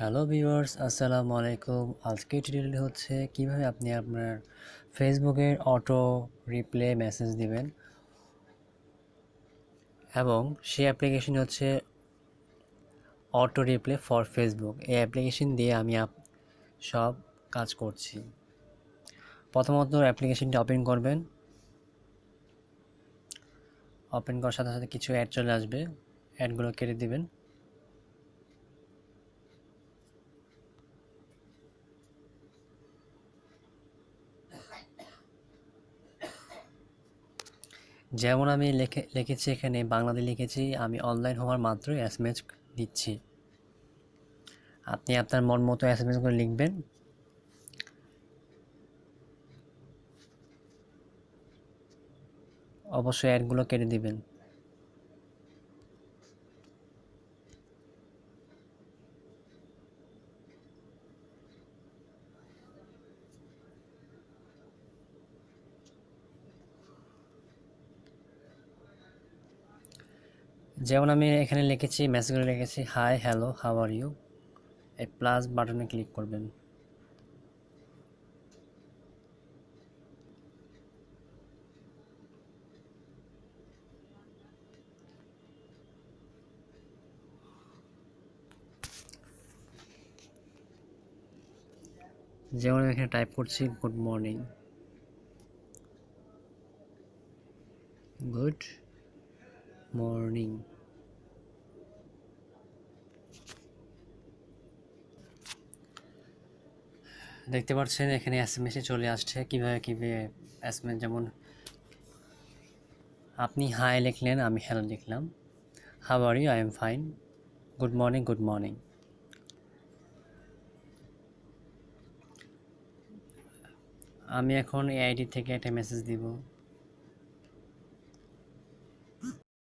Hello viewers, আসসালামু আলাইকুম। আজকের টিউটোরিয়াল হচ্ছে কিভাবে আপনি আপনার ফেসবুকের অটো রিপ্লে মেসেজ দিবেন এবং সেই অ্যাপ্লিকেশন হচ্ছে অটো রিপ্লে ফর ফেসবুক। এই অ্যাপ্লিকেশন দিয়ে আমি সব কাজ করছি। প্রথমত অ্যাপ্লিকেশনটি ওপেন করবেন। ওপেন করার সাথে সাথে কিছু অ্যাড চলে আসবে, অ্যাডগুলো কেটে দিবেন। যেমন আমি লিখেছি এখানে বাংলাতে লিখেছি, আমি অনলাইন হওয়ার মাত্রই এসএমএস দিচ্ছি। আপনি আপনার মন মতো এসএমএসগুলো লিখবেন। অবশ্যই অ্যাডগুলো কেটে দিবেন। যেমন আমি এখানে লিখেছি, মেসেজগুলো লিখেছি, hi, hello, how are you. এই প্লাস বাটনে ক্লিক করবেন। যেমন আমি এখানে টাইপ করছি, গুড মর্নিং। Good morning. দেখতে পাচ্ছেন এখানে এসএমএসে চলে আসছে কিভাবে এসএমএস, যেমন আপনি হাই লিখলেন, আমি হ্যালো লিখলাম। How are you, I am fine. Good morning, good morning. আমি এখন এই আইডি থেকে একটা মেসেজ দিব।